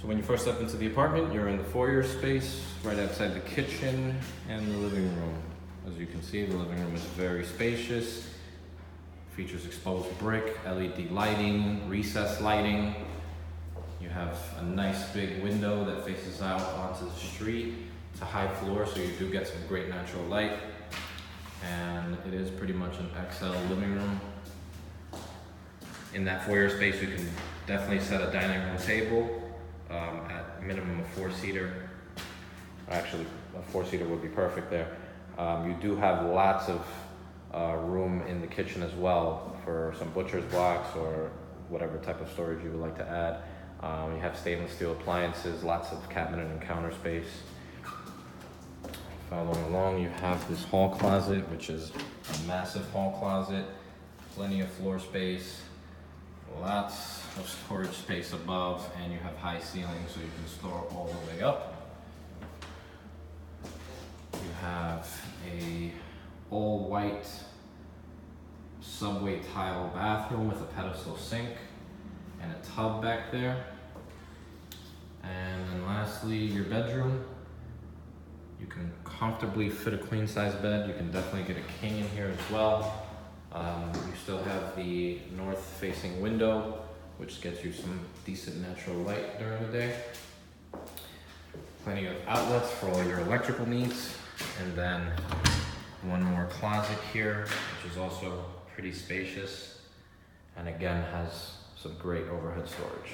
So when you first step into the apartment, you're in the foyer space, right outside the kitchen and the living room. As you can see, the living room is very spacious. Features exposed brick, LED lighting, recessed lighting. You have a nice big window that faces out onto the street. It's a high floor, so you do get some great natural light. And it is pretty much an XL living room. In that foyer space, you can definitely set a dining room table at minimum a 4-seater. Actually, a 4-seater would be perfect there. You do have lots of room in the kitchen as well for some butcher's blocks or whatever type of storage you would like to add. You have stainless steel appliances, lots of cabinet and counter space. Following along, you have this hall closet, which is a massive hall closet, plenty of floor space, lots of storage space above, and you have high ceilings so you can store all the way up. You have a all white subway tile bathroom with a pedestal sink and a tub back there. And then lastly, your bedroom. You can comfortably fit a queen size bed. You can definitely get a king in here as well. You still have the north facing window, which gets you some decent natural light during the day. Plenty of outlets for all your electrical needs. And then one more closet here, which is also pretty spacious. And again, has some great overhead storage.